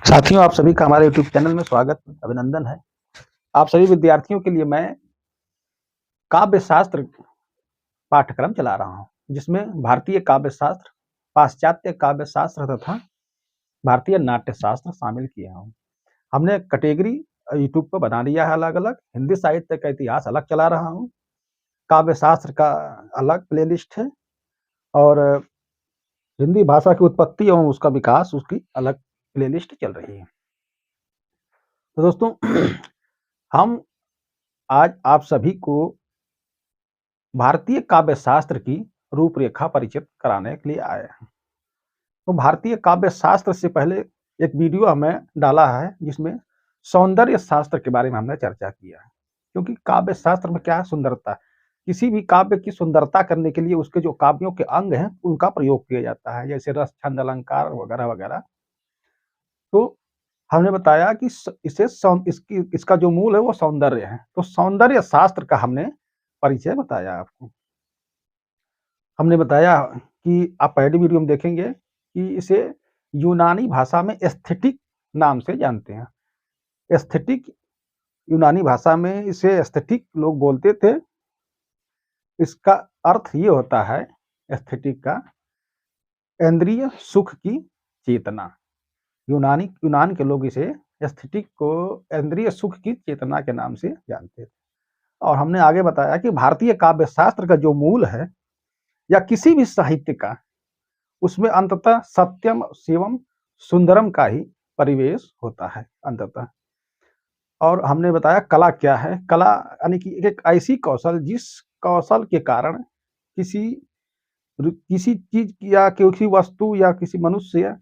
साथियों, आप सभी का हमारे यूट्यूब चैनल में स्वागत, अभिनंदन है। आप सभी विद्यार्थियों के लिए मैं काव्य शास्त्र पाठ्यक्रम चला रहा हूँ, जिसमें भारतीय काव्य शास्त्र, पाश्चात्य काव्य शास्त्र तथा भारतीय नाट्य शास्त्र शामिल किए हूँ। हमने कैटेगरी यूट्यूब पर बना लिया है अलग-अलग। हिंदी साहित्य का इतिहास अलग चला रहा हूँ, काव्य शास्त्र का अलग प्लेलिस्ट है और हिंदी भाषा की उत्पत्ति एवं उसका विकास, उसकी अलग प्लेलिस्ट चल रही है। तो दोस्तों हम आज आप सभी को भारतीय काव्य शास्त्र की रूपरेखा परिचित कराने के लिए आए हैं। तो भारतीय काव्य शास्त्र से पहले एक वीडियो हमें डाला है, जिसमें सौंदर्य शास्त्र के बारे में हमने चर्चा किया है। क्योंकि काव्य शास्त्र में क्या है, सुंदरता। किसी भी काव्य की सुंदरता करने के लिए उसके जो काव्यों के अंग हैं, उनका प्रयोग किया जाता है, जैसे रस, छंद, अलंकार वगैरह वगैरह। तो हमने बताया कि इसका जो मूल है वो सौंदर्य है। तो सौंदर्य शास्त्र का हमने परिचय बताया आपको। हमने बताया कि आप पहली वीडियो में देखेंगे कि इसे यूनानी भाषा में एस्थेटिक नाम से जानते हैं। एस्थेटिक, यूनानी भाषा में इसे एस्थेटिक लोग बोलते थे। इसका अर्थ ये होता है एस्थेटिक का, इंद्रिय सुख की चेतना। यूनान के लोग इसे एस्थेटिक को इंद्रिय सुख की चेतना के नाम से जानते थे। और हमने आगे बताया कि भारतीय काव्य शास्त्र का जो मूल है, या किसी भी साहित्य का, उसमें अंततः सत्यम शिवम सुंदरम का ही परिवेश होता है अंततः। और हमने बताया कला क्या है। कला यानी कि एक ऐसी कौशल, जिस कौशल के कारण किसी चीज या किसी वस्तु या किसी मनुष्य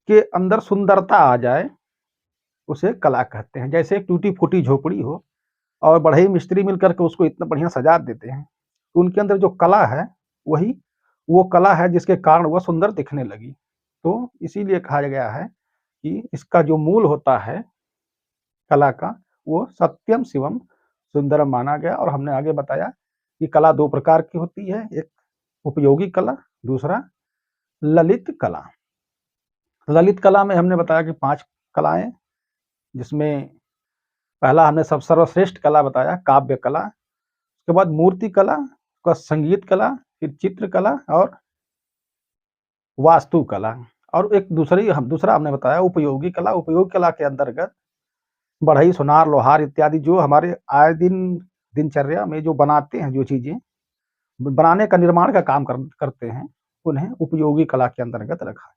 के अंदर सुंदरता आ जाए, उसे कला कहते हैं। जैसे एक टूटी फूटी झोपड़ी हो और बढ़ई मिस्त्री मिलकर के उसको इतना बढ़िया सजा देते हैं, तो उनके अंदर जो कला है, वही वो कला है जिसके कारण वह सुंदर दिखने लगी। तो इसीलिए कहा गया है कि इसका जो मूल होता है कला का, वो सत्यम शिवम सुंदरम माना गया। और हमने आगे बताया कि कला दो प्रकार की होती है, एक उपयोगी कला, दूसरा ललित कला। ललित कला में हमने बताया कि 5 कलाएं, जिसमें पहला हमने सब सर्वश्रेष्ठ कला बताया काव्य कला, उसके बाद मूर्ति कला, उसके बाद संगीत कला, फिर चित्र कला और वास्तु कला। और एक दूसरा हमने बताया उपयोगी कला। उपयोगी कला के अंतर्गत बढ़ई, सुनार, लोहार इत्यादि जो हमारे आए दिन दिनचर्या में जो बनाते हैं, जो चीजें बनाने का, निर्माण का काम करते हैं, उन्हें उपयोगी कला के अंतर्गत रखा है।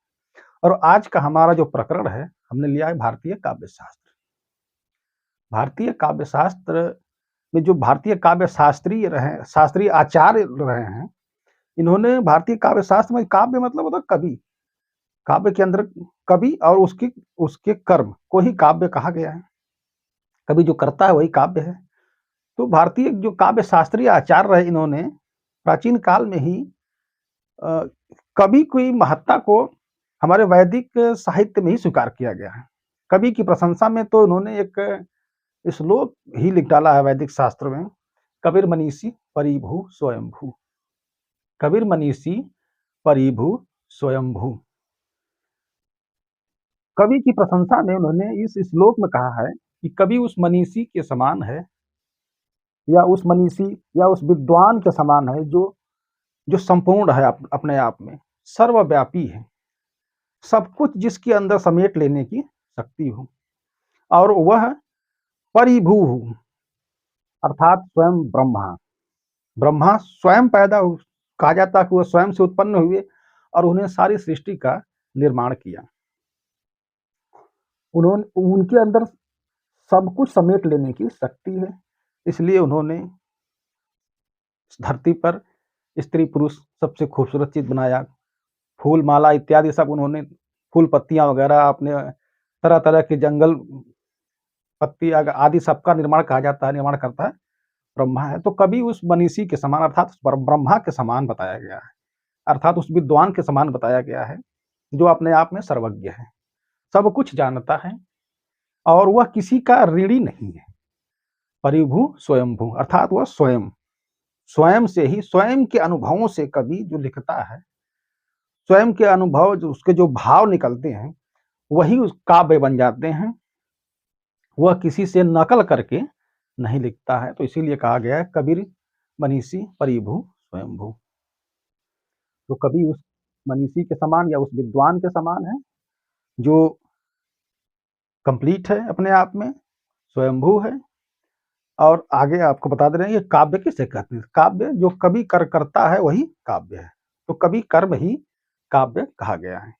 और आज का हमारा जो प्रकरण है, हमने लिया है भारतीय काव्य शास्त्र। भारतीय काव्य शास्त्र में जो भारतीय काव्य शास्त्रीय आचार्य रहे हैं, इन्होंने भारतीय काव्य शास्त्र में, काव्य मतलब होता है कवि, काव्य के अंदर कवि और उसके कर्म को ही काव्य कहा गया है। कवि जो करता है वही काव्य है। तो भारतीय जो काव्य शास्त्रीय आचार्य रहे, इन्होंने प्राचीन काल में ही कवि की महत्ता को हमारे वैदिक साहित्य में ही स्वीकार किया गया है। कवि की प्रशंसा में तो उन्होंने एक श्लोक ही लिख डाला है वैदिक शास्त्र में, कबीर मनीषी परिभू स्वयंभू। कबीर मनीषी परिभू स्वयंभू। कवि की प्रशंसा में उन्होंने इस श्लोक में कहा है कि कवि उस मनीषी के समान है, या उस मनीषी या उस विद्वान के समान है, जो संपूर्ण है, अपने आप में सर्वव्यापी है, सब कुछ जिसके अंदर समेट लेने की शक्ति हो। और वह परिभू, अर्थात स्वयं ब्रह्मा। ब्रह्मा स्वयं कहा जाता है कि वह स्वयं से उत्पन्न हुए और उन्हें सारी सृष्टि का निर्माण किया। उनके अंदर सब कुछ समेट लेने की शक्ति है, इसलिए उन्होंने धरती पर स्त्री पुरुष सबसे खूबसूरत चीज बनाया। फूल माला इत्यादि सब उन्होंने, फूल पत्तियां वगैरह, अपने तरह तरह के जंगल पत्ती आदि सबका निर्माण कहा जाता है, निर्माण करता है ब्रह्मा है। तो कभी उस मनीषी के समान, अर्थात ब्रह्मा के समान बताया गया है, अर्थात उस विद्वान के समान बताया गया है, जो अपने आप में सर्वज्ञ है, सब कुछ जानता है और वह किसी का ऋणी नहीं है। परिभू स्वयंभू, अर्थात वह स्वयं से ही, स्वयं के अनुभवों से कवि जो लिखता है, स्वयं के अनुभव, जो उसके जो भाव निकलते हैं, वही उस काव्य बन जाते हैं, वह किसी से नकल करके नहीं लिखता है। तो इसीलिए कहा गया है कबीर मनीषी परिभू स्वयंभू। तो कवि उस मनीषी के समान या उस विद्वान के समान है जो कंप्लीट है अपने आप में, स्वयंभू है। और आगे आपको बता दे रहे हैं ये काव्य किसे कहते हैं। काव्य जो कवि कर करता है वही काव्य है, तो कवि कर्म ही काव्य कहा गया है।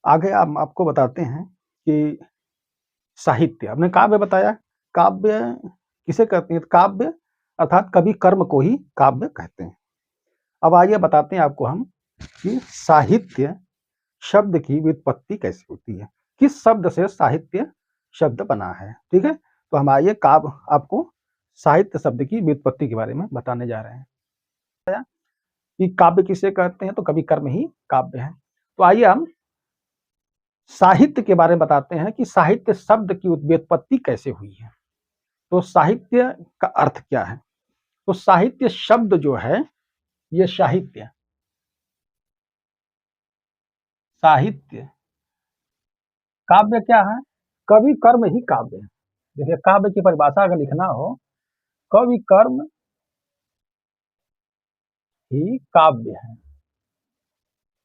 आगे आपको बताते हैं कि साहित्य, हमने काव्य बताया, काव्य किसे कहते हैं, काव्य अर्थात कवि कर्म को ही काव्य कहते हैं। अब आइए बताते हैं आपको हम कि साहित्य शब्द की व्युत्पत्ति कैसे होती है, किस शब्द से साहित्य शब्द बना है। ठीक है, तो हम आइए काव्य आपको साहित्य शब्द की व्युत्पत्ति के बारे में बताने जा रहे हैं कि काव्य किसे कहते हैं, तो कवि कर्म ही काव्य है। तो आइए हम साहित्य के बारे में बताते हैं कि साहित्य शब्द की व्युत्पत्ति कैसे हुई है। तो साहित्य का अर्थ क्या है, तो साहित्य शब्द जो है ये साहित्य, साहित्य काव्य क्या है, कवि कर्म ही काव्य है। देखिए काव्य की परिभाषा अगर लिखना हो, कवि कर्म ही काव्य है।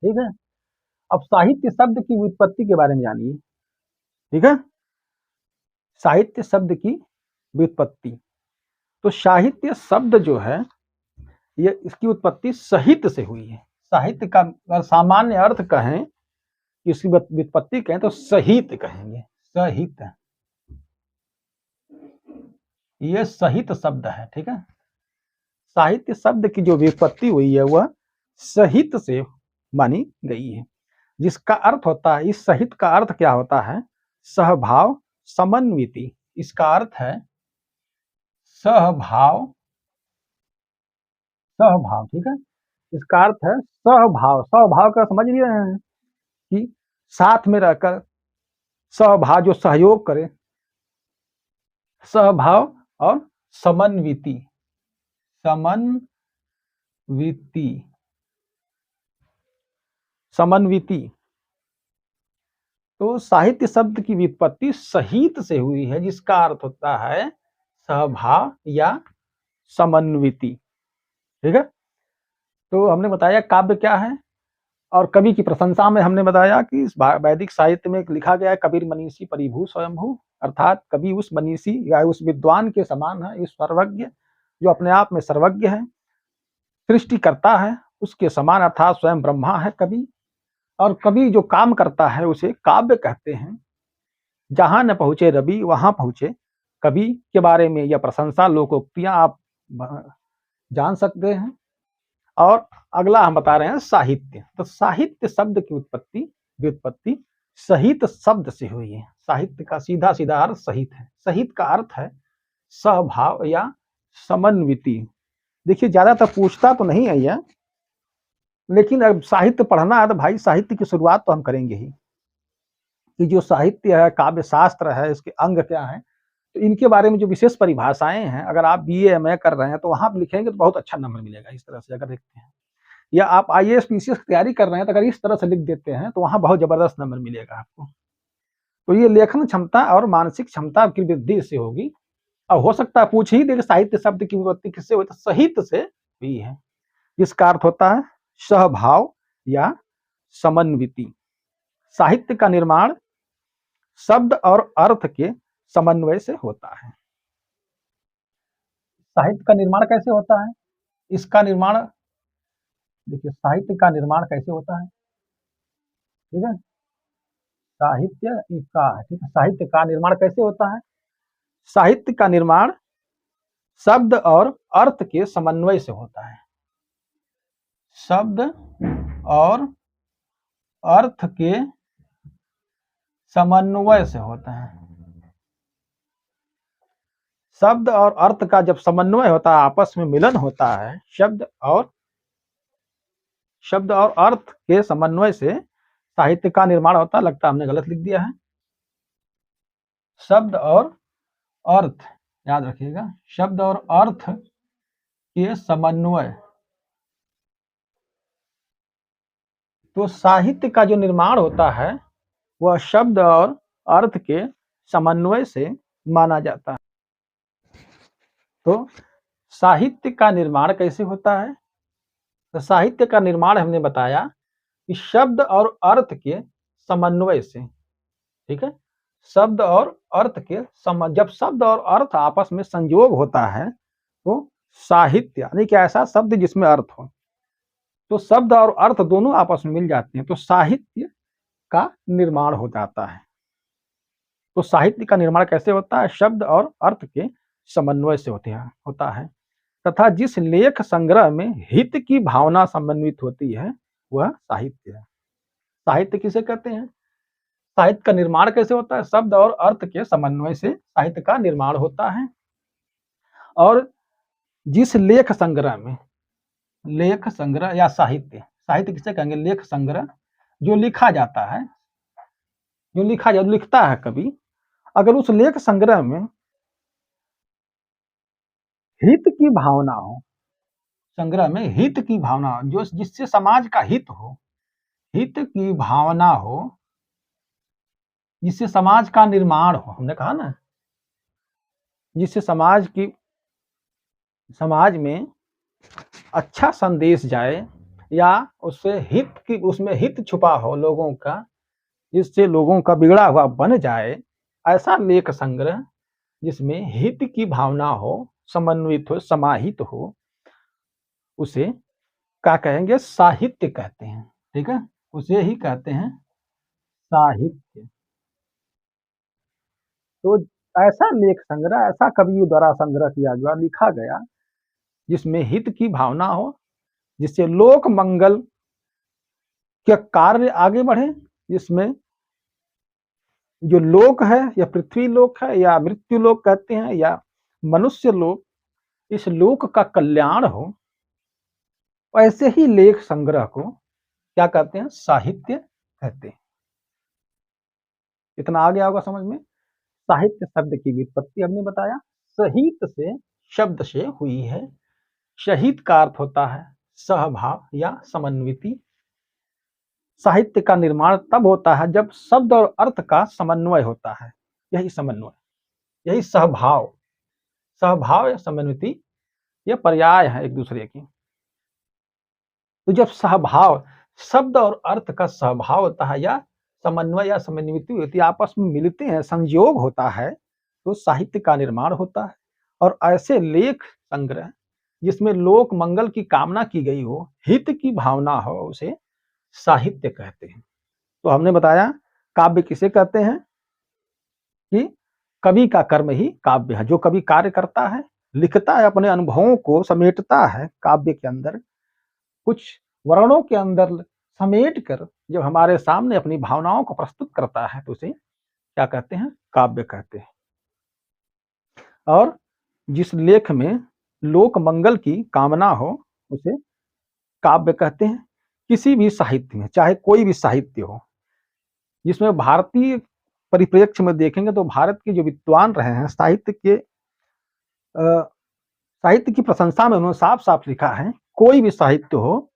ठीक है, अब साहित्य शब्द की व्युत्पत्ति के बारे में जानिए। ठीक है, साहित्य शब्द की व्युत्पत्ति, तो साहित्य शब्द जो है ये इसकी उत्पत्ति सहित से हुई है। साहित्य का अगर सामान्य अर्थ कहें, इसकी व्युत्पत्ति कहें तो सहित कहेंगे, सहित, ये सहित शब्द है। ठीक है, साहित्य शब्द की जो व्युत्पत्ति हुई है वह सहित से मानी गई है, जिसका अर्थ होता है, इस सहित का अर्थ क्या होता है, सहभाव समन्विति। इसका अर्थ है सहभाव, सहभाव। ठीक है, इसका अर्थ है सहभाव। सहभाव का समझ नहीं रहे हैं कि साथ में रहकर, सहभाव जो सहयोग करे, सहभाव और समन्विति, समन्विति, समन्विति। तो साहित्य शब्द की व्युत्पत्ति सहित से हुई है, जिसका अर्थ होता है सहभाव या समन्विति। ठीक है, तो हमने बताया काव्य क्या है, और कवि की प्रशंसा में हमने बताया कि इस वैदिक साहित्य में लिखा गया है कबीर मनीषी परिभू स्वयंभू, अर्थात कवि उस मनीषी या उस विद्वान के समान है, इस सर्वज्ञ जो अपने आप में सर्वज्ञ है, सृष्टि करता है उसके समान, अर्थात स्वयं ब्रह्मा है कवि। और कवि जो काम करता है उसे काव्य कहते हैं। जहां न पहुंचे रवि वहां पहुंचे कवि के बारे में यह प्रशंसा लोकोक्तियां आप जान सकते हैं। और अगला हम बता रहे हैं साहित्य, तो साहित्य शब्द की व्युत्पत्ति सहित शब्द से हुई है। साहित्य का सीधा सीधा अर्थ सहित है, सहित का अर्थ है सहभाव या समन्विति। देखिए ज्यादातर पूछता तो नहीं है यह, लेकिन अब साहित्य पढ़ना है तो भाई साहित्य की शुरुआत तो हम करेंगे ही, कि जो साहित्य है, काव्य शास्त्र है, इसके अंग क्या है, तो इनके बारे में जो विशेष परिभाषाएं हैं, अगर आप बीए एमए कर रहे हैं तो वहां लिखेंगे तो बहुत अच्छा नंबर मिलेगा। इस तरह से अगर देखते हैं, या आप आईएएस पीसीएस की तैयारी कर रहे हैं तो अगर इस तरह से लिख देते हैं तो वहां बहुत जबरदस्त नंबर मिलेगा आपको। तो ये लेखन क्षमता और मानसिक क्षमता की वृद्धि से होगी। अब हो सकता है पूछ ही दे साहित्य शब्द की उत्पत्ति किससे हुई, तो सहित से हुई है, जिसका अर्थ होता है सहभाव या समन्विति। साहित्य का निर्माण शब्द और अर्थ के समन्वय से होता है। साहित्य का निर्माण कैसे होता है, इसका निर्माण देखिए, साहित्य का निर्माण कैसे होता है। ठीक है, साहित्य का, ठीक है, साहित्य का निर्माण कैसे होता है, साहित्य का निर्माण शब्द और अर्थ के समन्वय से होता है, शब्द और अर्थ के समन्वय से होता है। शब्द और अर्थ का जब समन्वय होता है, आपस में मिलन होता है, शब्द और अर्थ के समन्वय से साहित्य का निर्माण होता है। लगता है हमने गलत लिख दिया है, शब्द और अर्थ, याद रखिएगा, शब्द और अर्थ के समन्वय। तो साहित्य का जो निर्माण होता है वह शब्द और अर्थ के समन्वय से माना जाता है। तो साहित्य का निर्माण कैसे होता है? तो साहित्य का निर्माण हमने बताया कि शब्द और अर्थ के समन्वय से, ठीक है। शब्द और अर्थ के जब शब्द और अर्थ आपस में संयोग होता है तो साहित्य, यानी कि ऐसा शब्द जिसमें अर्थ हो, तो शब्द और अर्थ दोनों आपस में मिल जाते हैं तो साहित्य का निर्माण हो जाता है। तो साहित्य का निर्माण कैसे होता है? शब्द और अर्थ के समन्वय से होता है तथा जिस लेख संग्रह में हित की भावना समन्वित होती है वह साहित्य है। साहित्य किसे कहते हैं? साहित्य का निर्माण कैसे होता है? शब्द और अर्थ के समन्वय से साहित्य का निर्माण होता है। और जिस लेख संग्रह में, लेख संग्रह या साहित्य, साहित्य किसे कहेंगे? लेख संग्रह, जो लिखा जाता है, जो लिखता है कवि, अगर उस लेख संग्रह में हित की भावना हो, संग्रह में हित की भावना, जो जिससे समाज का हित हो, हित की भावना हो, जिससे समाज का निर्माण हो, हमने कहा ना, जिससे समाज में अच्छा संदेश जाए या उससे उसमें हित छुपा हो लोगों का, जिससे लोगों का बिगड़ा हुआ बन जाए, ऐसा लेख संग्रह जिसमें हित की भावना हो, समन्वित हो, समाहित हो, उसे क्या कहेंगे? साहित्य कहते हैं। ठीक है, उसे ही कहते हैं साहित्य। तो ऐसा लेख संग्रह, ऐसा कवियों द्वारा संग्रह किया गया, लिखा गया, जिसमें हित की भावना हो, जिससे लोक मंगल के कार्य आगे बढ़े, जिसमें जो लोक है या पृथ्वी लोक है या मृत्यु लोक कहते हैं या मनुष्य लोक, इस लोक का कल्याण हो, ऐसे ही लेख संग्रह को क्या कहते हैं? साहित्य कहते हैं। इतना आ गया होगा समझ में। साहित्य शब्द की व्युत्पत्ति हमने बताया, सहित से शब्द से हुई है। शहीद का अर्थ होता है सहभाव या समन्विति। साहित्य का निर्माण तब होता है जब शब्द और अर्थ का समन्वय होता है। यही समन्वय, यही सहभाव, सहभाव या समन्विति, ये पर्याय है एक दूसरे की। तो जब सहभाव, शब्द और अर्थ का सहभाव होता है या समन्वय या समन्विति होती है, आपस में मिलते हैं, संयोग होता है, तो साहित्य का निर्माण होता है। और ऐसे लेख संग्रह जिसमें लोक मंगल की कामना की गई हो, हित की भावना हो, उसे साहित्य कहते हैं। तो हमने बताया काव्य किसे कहते हैं कि कवि का कर्म ही काव्य है। जो कवि कार्य करता है, लिखता है, अपने अनुभवों को समेटता है काव्य के अंदर, कुछ वर्णों के अंदर समेट कर जब हमारे सामने अपनी भावनाओं को प्रस्तुत करता है तो उसे क्या कहते हैं? काव्य कहते हैं। और जिस लेख में लोक मंगल की कामना हो उसे काव्य कहते हैं। किसी भी साहित्य में, चाहे कोई भी साहित्य हो, जिसमें भारतीय परिप्रेक्ष्य में देखेंगे तो भारत के जो विद्वान रहे हैं, साहित्य की प्रशंसा में उन्होंने साफ साफ लिखा है, कोई भी साहित्य हो,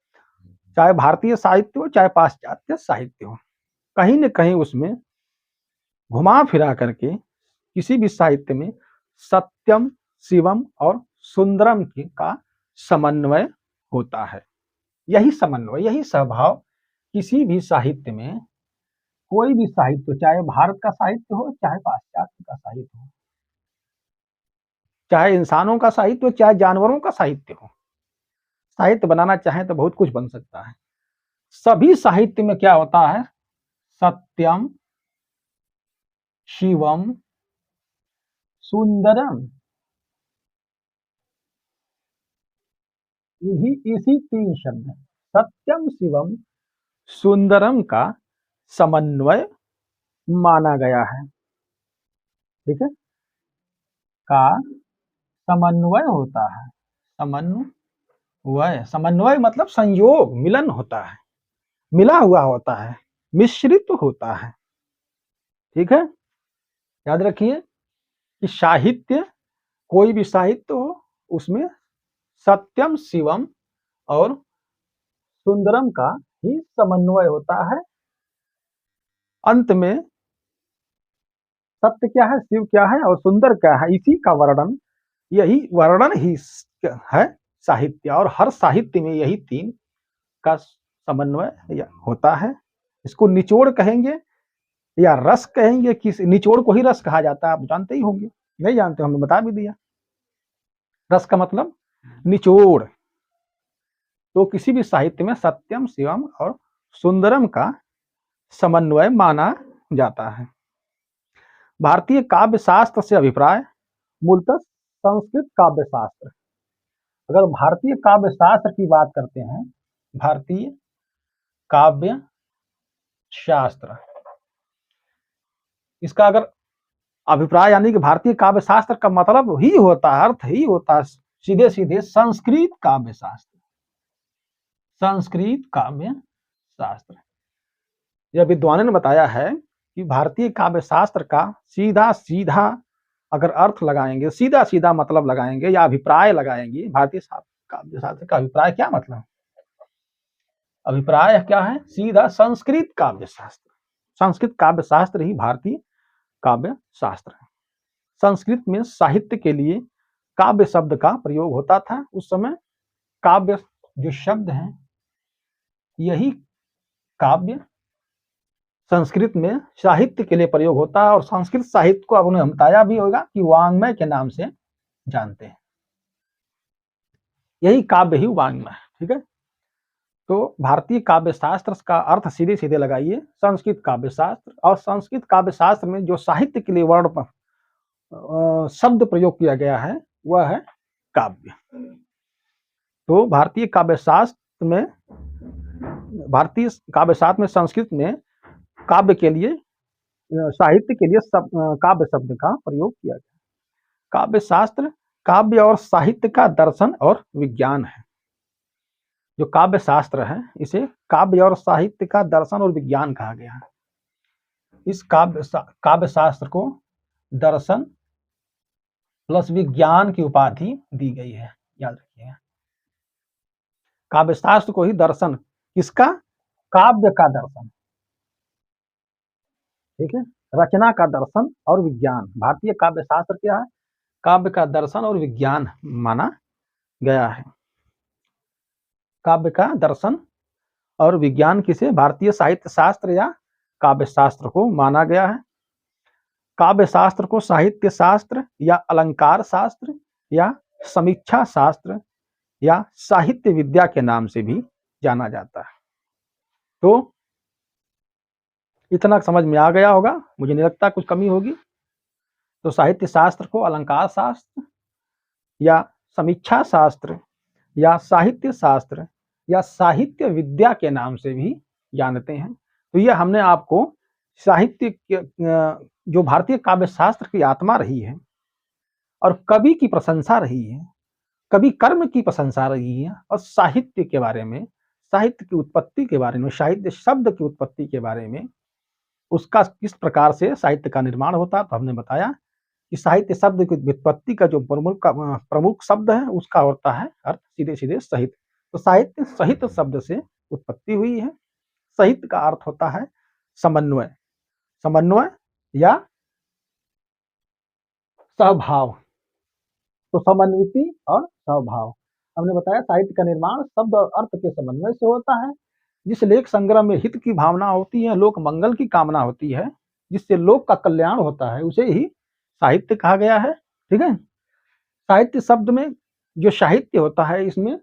चाहे भारतीय साहित्य हो चाहे पाश्चात्य साहित्य हो, कहीं न कहीं उसमें घुमा फिरा करके किसी भी साहित्य में सत्यम, शिवम और सुंदरम का समन्वय होता है। यही समन्वय, यही स्वभाव किसी भी साहित्य में, कोई भी साहित्य, चाहे भारत का साहित्य हो चाहे पाश्चात्य का साहित्य हो, चाहे इंसानों का साहित्य हो चाहे जानवरों का साहित्य हो, साहित्य बनाना चाहे तो बहुत कुछ बन सकता है। सभी साहित्य में क्या होता है? सत्यम, शिवम, सुंदरम, इसी तीन शब्द, सत्यम, शिवम, सुंदरम का समन्वय माना गया है। ठीक है, का समन्वय होता है। समन्वय, समन्वय मतलब संयोग, मिलन होता है, मिला हुआ होता है, मिश्रित होता है। ठीक है, याद रखिए कि साहित्य, कोई भी साहित्य हो, उसमें सत्यम, शिवम और सुंदरम का ही समन्वय होता है। अंत में सत्य क्या है, शिव क्या है और सुंदर क्या है, इसी का वर्णन, यही वर्णन ही है साहित्य। और हर साहित्य में यही तीन का समन्वय होता है। इसको निचोड़ कहेंगे या रस कहेंगे। किस निचोड़ को ही रस कहा जाता है, आप जानते ही होंगे। नहीं जानते, हमने बता भी दिया। रस का मतलब निचोड़। तो किसी भी साहित्य में सत्यम, शिवम और सुंदरम का समन्वय माना जाता है। भारतीय काव्य शास्त्र से अभिप्राय मूलतः संस्कृत काव्य शास्त्र। अगर भारतीय काव्य शास्त्र की बात करते हैं, भारतीय काव्य शास्त्र, इसका अगर अभिप्राय यानी कि भारतीय काव्य शास्त्र का मतलब ही होता है, अर्थ ही होता है सीधे सीधे संस्कृत काव्य शास्त्र। संस्कृत काव्य शास्त्र, यह विद्वानों ने बताया है कि भारतीय काव्य शास्त्र का सीधा सीधा अगर अर्थ लगाएंगे, सीधा सीधा मतलब लगाएंगे या अभिप्राय लगाएंगे, भारतीय काव्य शास्त्र का अभिप्राय क्या मतलब, अभिप्राय क्या है, सीधा संस्कृत काव्य शास्त्र। संस्कृत काव्य शास्त्र ही भारतीय काव्य शास्त्र है। संस्कृत में साहित्य के लिए काव्य शब्द का प्रयोग होता था। उस समय काव्य जो शब्द है, यही काव्य संस्कृत में साहित्य के लिए प्रयोग होता है। और संस्कृत साहित्य को अब उन्हें बताया भी होगा कि वांग्मय के नाम से जानते हैं। यही काव्य ही वांग्मय है। ठीक है, तो भारतीय काव्य शास्त्र का अर्थ सीधे सीधे लगाइए संस्कृत काव्य शास्त्र। और संस्कृत काव्य शास्त्र में जो साहित्य के लिए वर्ण शब्द प्रयोग किया गया है वह है काव्य। तो भारतीय काव्य शास्त्र में संस्कृत में काव्य के लिए, साहित्य के लिए काव्य शब्द का प्रयोग किया गया। काव्य शास्त्र काव्य और साहित्य का दर्शन और विज्ञान है। जो काव्य शास्त्र है इसे काव्य और साहित्य का दर्शन और विज्ञान कहा गया है। इस काव्य शास्त्र को दर्शन प्लस विज्ञान की उपाधि दी गई है, याद रखिएगा। काव्य शास्त्र को ही दर्शन, किसका, काव्य का दर्शन, ठीक है, रचना का दर्शन और विज्ञान। भारतीय काव्य शास्त्र क्या है, काव्य का दर्शन और विज्ञान माना गया है। काव्य का दर्शन और विज्ञान किसे, भारतीय साहित्य शास्त्र या काव्य शास्त्र को माना गया है। काव्य शास्त्र को साहित्य शास्त्र या अलंकार शास्त्र या समीक्षा शास्त्र या साहित्य विद्या के नाम से भी जाना जाता है। तो इतना समझ में आ गया होगा, मुझे नहीं लगता कुछ कमी होगी। तो साहित्य शास्त्र को अलंकार शास्त्र या समीक्षा शास्त्र या साहित्य शास्त्र या साहित्य विद्या के नाम से भी जानते हैं। तो ये हमने आपको साहित्य के जो भारतीय काव्य शास्त्र की आत्मा रही है और कवि की प्रशंसा रही है, कवि कर्म की प्रशंसा रही है, और साहित्य के बारे में, साहित्य की उत्पत्ति के बारे में, साहित्य शब्द की उत्पत्ति के बारे में, उसका किस प्रकार से साहित्य का निर्माण होता है, तो हमने बताया कि साहित्य शब्द की व्युत्पत्ति का जो प्रमुख शब्द है उसका होता है अर्थ सीधे सीधे साहित्य। तो साहित्य सहित शब्द से उत्पत्ति हुई है। साहित्य का अर्थ होता है समन्वय, समन्वय या सहभाव। तो समन्विति और सहभाव, हमने बताया साहित्य का निर्माण शब्द और अर्थ के समन्वय से होता है। जिस लेख संग्रह में हित की भावना होती है, लोक मंगल की कामना होती है, जिससे लोक का कल्याण होता है, उसे ही साहित्य कहा गया है। ठीक है, साहित्य शब्द में जो साहित्य होता है इसमें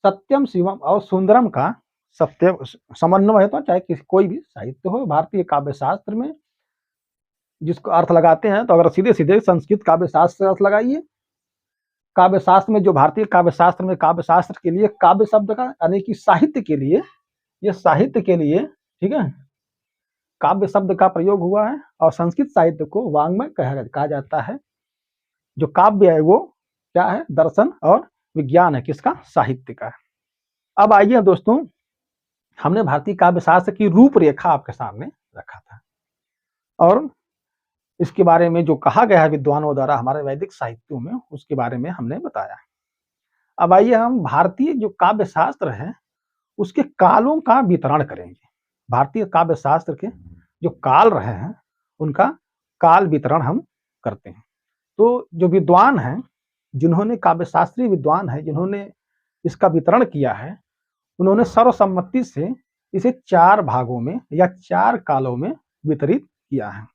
सत्यम, शिवम और सुंदरम का सत्य समन्वय होता है। चाहे कोई भी साहित्य हो, भारतीय काव्य शास्त्र में जिसको अर्थ लगाते हैं, तो अगर सीधे सीधे संस्कृत काव्य शास्त्र से अर्थ लगाइए। काव्य शास्त्र में जो भारतीय काव्य शास्त्र में काव्य शास्त्र के लिए काव्य शब्द का यानी कि साहित्य के लिए, ये साहित्य के लिए, ठीक है, काव्य शब्द का प्रयोग हुआ है। और संस्कृत साहित्य को वांग्मय कहा जाता है। जो काव्य है वो क्या है, दर्शन और विज्ञान है, किसका, साहित्य का। अब आइए दोस्तों, हमने भारतीय काव्य शास्त्र की रूपरेखा आपके सामने रखा था और इसके बारे में जो कहा गया है विद्वानों द्वारा हमारे वैदिक साहित्यों में, उसके बारे में हमने बताया। अब आइए हम भारतीय जो काव्य शास्त्र है उसके कालों का वितरण करेंगे। भारतीय काव्य शास्त्र के जो काल रहे हैं उनका काल वितरण हम करते हैं। तो जो विद्वान हैं, जिन्होंने काव्यशास्त्रीय विद्वान है, जिन्होंने इसका वितरण किया है, उन्होंने सर्वसम्मति से इसे 4 भागों में या 4 कालों में वितरित किया है।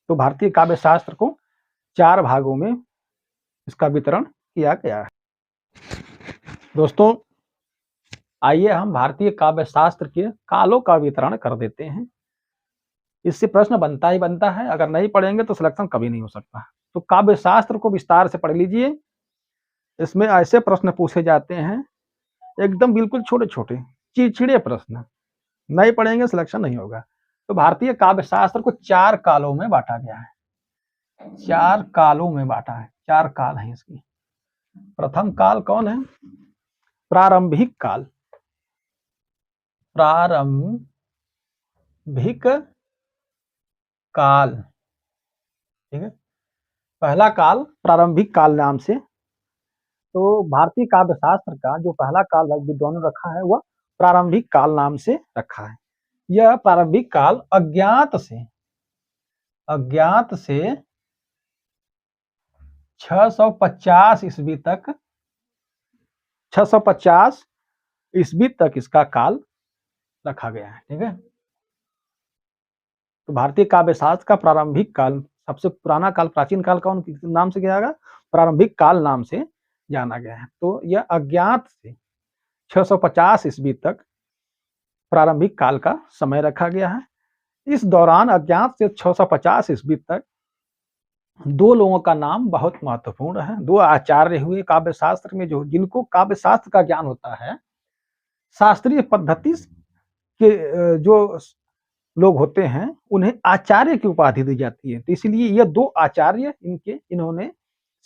तो भारतीय काव्य शास्त्र को 4 भागों में इसका वितरण किया गया है। दोस्तों, आइए हम भारतीय काव्य शास्त्र के कालों का वितरण कर देते हैं। इससे प्रश्न बनता ही बनता है, अगर नहीं पढ़ेंगे तो सिलेक्शन कभी नहीं हो सकता। तो काव्य शास्त्र को विस्तार से पढ़ लीजिए। इसमें ऐसे प्रश्न पूछे जाते हैं, एकदम बिल्कुल छोटे-छोटे, चिड़चिड़े प्रश्न। नहीं पढ़ेंगे सिलेक्शन नहीं होगा। तो भारतीय काव्य शास्त्र को 4 कालों में बांटा गया है। 4 कालों में बांटा है, 4 काल हैं इसकी। प्रथम काल कौन है? प्रारंभिक काल। प्रारंभिक काल, ठीक है। पहला काल प्रारंभिक काल नाम से। तो भारतीय काव्य शास्त्र का जो पहला काल विद्वानों ने रखा है वह प्रारंभिक काल नाम से रखा है। यह प्रारंभिक काल अज्ञात से 650 ईस्वी तक 650 ईस्वी तक इसका काल रखा गया है, ठीक है। तो भारतीय काव्य शास्त्र का प्रारंभिक काल, सबसे पुराना काल, प्राचीन काल कौन नाम से किया गया? प्रारंभिक काल नाम से जाना गया है। तो यह अज्ञात से 650 ईस्वी तक प्रारंभिक काल का समय रखा गया है। इस दौरान अज्ञात से 650 ईस्वी तक 2 लोगों का नाम बहुत महत्वपूर्ण है। 2 आचार्य हुए काव्य शास्त्र में, जो जिनको काव्य शास्त्र का ज्ञान होता है। शास्त्रीय पद्धति के जो लोग होते हैं उन्हें आचार्य की उपाधि दी जाती है। तो इसलिए ये 2 आचार्य इन्होंने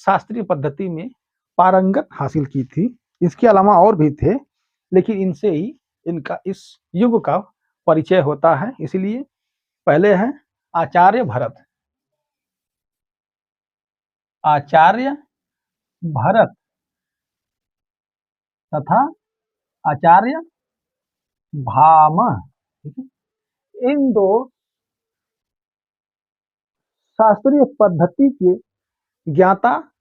शास्त्रीय पद्धति में पारंगत हासिल की थी। इसके अलावा और भी थे, लेकिन इनसे ही इनका इस युग का परिचय होता है। इसलिए पहले है आचार्य भरत। आचार्य भरत तथा आचार्य भामह, ठीक है। इन 2 शास्त्रीय पद्धति के ज्ञाता,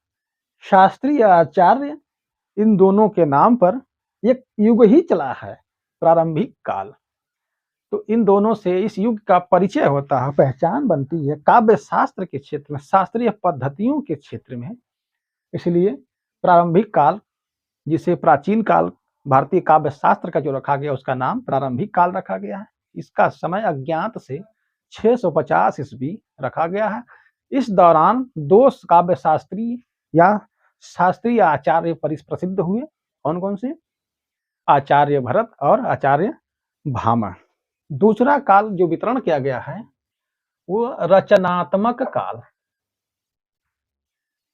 शास्त्रीय आचार्य, इन दोनों के नाम पर एक युग ही चला है, प्रारंभिक काल। तो इन दोनों से इस युग का परिचय होता है, पहचान बनती है काव्य शास्त्र के क्षेत्र में, शास्त्रीय पद्धतियों के क्षेत्र में। इसलिए प्रारंभिक काल, जिसे प्राचीन काल भारतीय काव्य शास्त्र का जो रखा गया उसका नाम प्रारंभिक काल रखा गया है। इसका समय अज्ञात से 650 ईस्वी रखा गया है। इस दौरान 2 काव्य शास्त्री या शास्त्रीय आचार्य प्रसिद्ध हुए। कौन कौन से? आचार्य भरत और आचार्य भामह। दूसरा काल जो वितरण किया गया है वो रचनात्मक काल।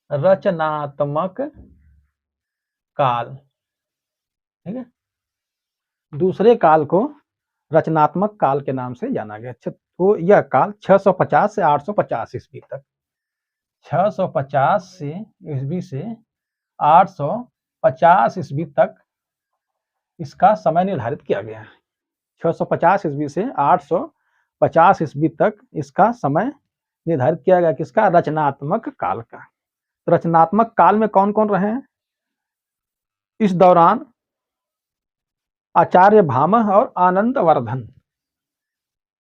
रचनात्मक काल, ठीक है। दूसरे काल को रचनात्मक काल के नाम से जाना गया। तो यह काल 650 से 850 ईस्वी तक, 650 ईस्वी से 850 ईस्वी तक इसका समय निर्धारित किया गया है। 650 ईस्वी से 850 ईस्वी तक इसका समय निर्धारित किया गया किसका? रचनात्मक काल का। रचनात्मक काल में कौन कौन रहे हैं इस दौरान? आचार्य भामह और आनंदवर्धन।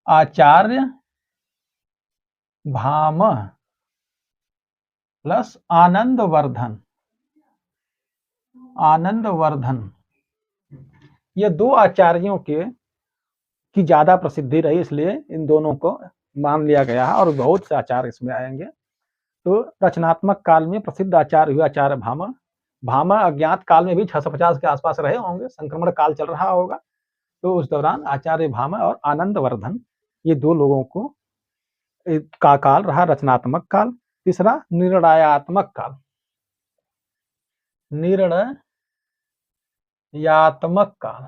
आचार्य भामह प्लस आनंदवर्धन। आनंदवर्धन, ये 2 आचार्यों की ज्यादा प्रसिद्धि रही, इसलिए इन दोनों को मान लिया गया है और बहुत से आचार्य इसमें आएंगे। तो रचनात्मक काल में प्रसिद्ध आचार्य हुए आचार्य भामह। भामह अज्ञात काल में भी 650 के आसपास रहे होंगे, संक्रमण काल चल रहा होगा। तो उस दौरान आचार्य भामह और आनंदवर्धन, ये 2 लोगों को का काल रहा रचनात्मक काल। तीसरा निर्णयात्मक काल। निर्णयात्मक काल,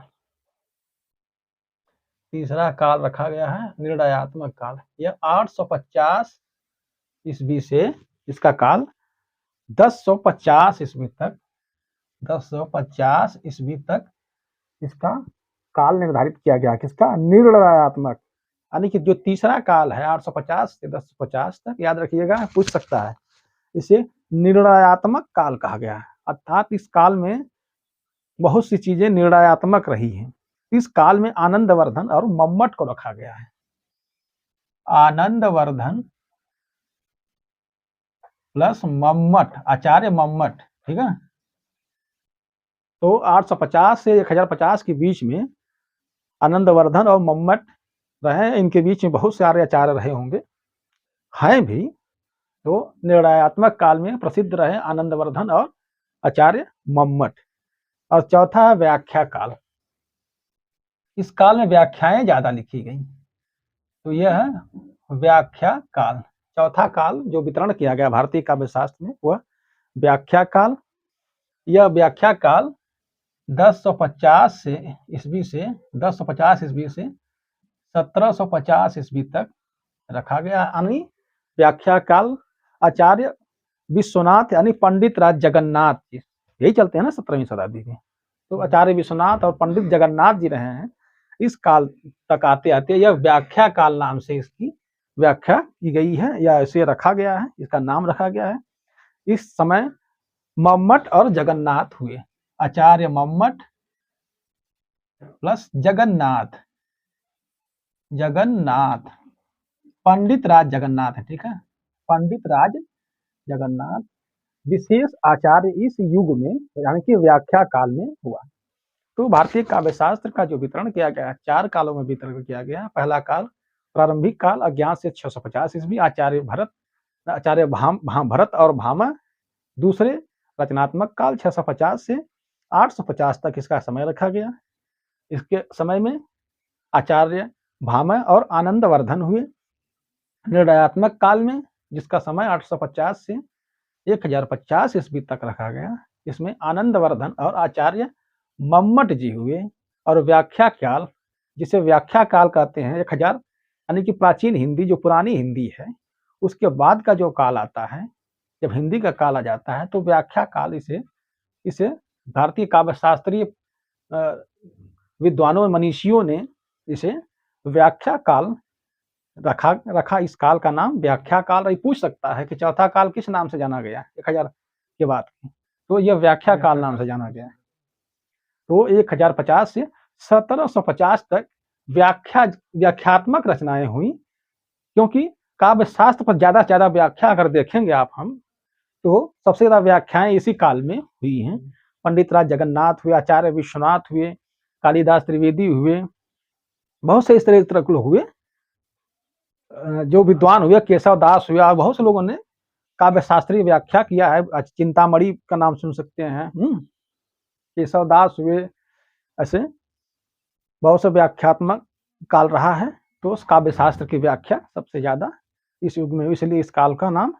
तीसरा काल रखा गया है निर्णयात्मक काल। यह 850 ईस्वी से इसका काल 1050 ईस्वी तक, 1050 ईस्वी तक इसका काल निर्धारित किया गया। किसका? निर्णयात्मक। यानी कि जो तीसरा काल है 850 से 1050 तक, याद रखिएगा, पूछ सकता है, इसे निर्णयात्मक काल कहा गया है। अर्थात इस काल में बहुत सी चीजें निर्णयात्मक रही हैं। इस काल में आनंदवर्धन और मम्मट को रखा गया है। आनंदवर्धन प्लस मम्मट, आचार्य मम्मट, ठीक है। तो 850 से 1050 के बीच में आनंदवर्धन और मम्मट रहे। इनके बीच में बहुत सारे आचार्य रहे होंगे, हैं भी। तो निर्णयात्मक काल में प्रसिद्ध रहे आनंदवर्धन और आचार्य मम्मट। और चौथा है व्याख्या काल। इस काल में व्याख्याएं ज्यादा लिखी गई, तो यह है व्याख्या काल। चौथा काल जो वितरण किया गया भारतीय काव्य शास्त्र में वह व्याख्या काल। यह व्याख्या काल 1050 ईस्वी से 1750 ईस्वी तक रखा गया। यानी व्याख्या काल आचार्य विश्वनाथ यानी पंडित राज जगन्नाथ जी, यही चलते हैं ना 17वीं शताब्दी में, तो आचार्य विश्वनाथ और पंडित जगन्नाथ जी रहे हैं। इस काल तक आते आते यह व्याख्या काल नाम से इसकी व्याख्या की गई है, या इसे रखा गया है, इसका नाम रखा गया है। इस समय मम्मट और जगन्नाथ हुए। आचार्य मम्मट प्लस जगन्नाथ, पंडित राज जगन्नाथ है, ठीक है। पंडित राज जगन्नाथ विशेष आचार्य इस युग में यानी कि व्याख्या काल में हुआ। तो भारतीय काव्य शास्त्र का जो वितरण किया गया है, 4 कालों में वितरण किया गया। पहला काल प्रारंभिक काल अज्ञात से 650 ईस्वी, आचार्य भरत और भामा। दूसरे रचनात्मक काल 650 से 850 तक इसका समय रखा गया। इसके समय में आचार्य भामा और आनंदवर्धन हुए। निर्णयात्मक काल में जिसका समय 850 से 1050 ईस्वी तक रखा गया, इसमें आनंदवर्धन और आचार्य मम्मट जी हुए। और व्याख्या काल, जिसे व्याख्या काल कहते हैं, 1000 यानी कि प्राचीन हिंदी जो पुरानी हिंदी है उसके बाद का जो काल आता है, जब हिंदी का काल आ जाता है तो व्याख्या काल इसे भारतीय काव्य शास्त्रीय विद्वानों मनीषियों ने इसे व्याख्या काल रखा। इस काल का नाम व्याख्या काल। पूछ सकता है कि चौथा काल किस नाम से जाना गया 1000 के बाद, तो यह व्याख्या काल नाम से जाना गया। तो 1050 से 1750 तक व्याख्यात्मक रचनाएं हुई, क्योंकि काव्य शास्त्र पर ज्यादा से ज्यादा व्याख्या अगर देखेंगे आप हम, तो सबसे ज्यादा व्याख्याएं इसी काल में हुई हैं। पंडित राज जगन्नाथ हुए, आचार्य विश्वनाथ हुए, कालिदास त्रिवेदी हुए, बहुत से इस तरह के लोग हुए जो विद्वान हुए। केशव दास हुआ, बहुत से लोगों ने काव्य शास्त्रीय व्याख्या किया है। चिंतामणि का नाम सुन सकते हैं, केशव दास हुए। ऐसे बहुत से व्याख्यात्मक काल रहा है। तो उस काव्य शास्त्र की व्याख्या सबसे ज्यादा इस युग में, इसलिए इस काल का नाम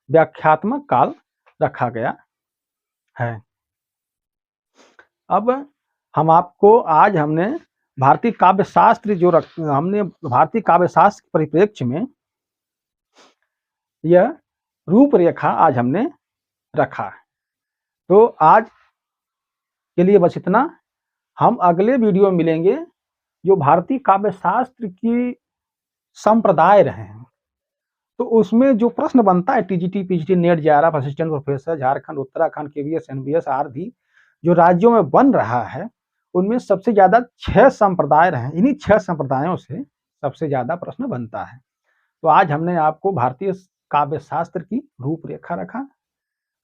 व्याख्यात्मक काल रखा गया है। अब हमने भारतीय काव्य शास्त्र हमने भारतीय काव्य शास्त्र के परिप्रेक्ष्य में यह रूपरेखा आज हमने रखा। तो आज के लिए बस इतना। हम अगले वीडियो में मिलेंगे जो भारतीय काव्य शास्त्र की संप्रदाय रहे हैं, तो उसमें जो प्रश्न बनता है TGT, PGT, net, JRF, assistant professor, Jharkhand, Uttarakhand, KVS, NBS आदि जो राज्यों में बन रहा है, उनमें सबसे ज्यादा 6 संप्रदाय रहे। इन्हीं 6 संप्रदायों से सबसे ज्यादा प्रश्न बनता है। तो आज हमने आपको भारतीय काव्य शास्त्र की रूपरेखा रखा,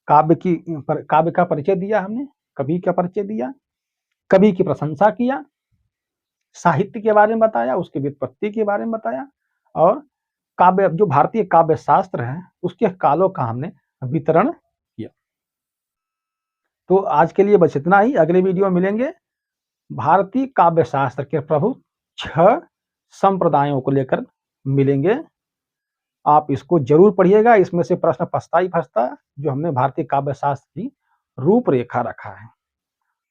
काव्य का परिचय दिया, हमने कवि का परिचय दिया, कवि की प्रशंसा किया, साहित्य के बारे में बताया, उसकी व्युत्पत्ति के बारे में बताया, और काव्य जो भारतीय काव्य शास्त्र है उसके कालों का हमने वितरण किया। तो आज के लिए बस इतना ही। अगले वीडियो में मिलेंगे भारतीय काव्य शास्त्र के प्रमुख 6 संप्रदायों को लेकर मिलेंगे। आप इसको जरूर पढ़िएगा, इसमें से प्रश्न फंसता ही फंसता, जो हमने भारतीय काव्य शास्त्र की रूपरेखा रखा है।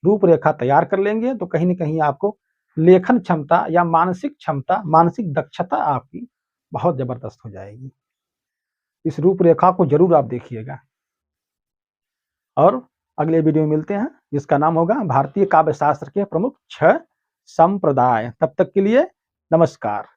रूपरेखा तैयार कर लेंगे तो कहीं न कहीं आपको लेखन क्षमता या मानसिक क्षमता, मानसिक दक्षता आपकी बहुत जबरदस्त हो जाएगी। इस रूपरेखा को जरूर आप देखिएगा। और अगले वीडियो में मिलते हैं जिसका नाम होगा भारतीय काव्य शास्त्र के प्रमुख 6 संप्रदाय। तब तक के लिए नमस्कार।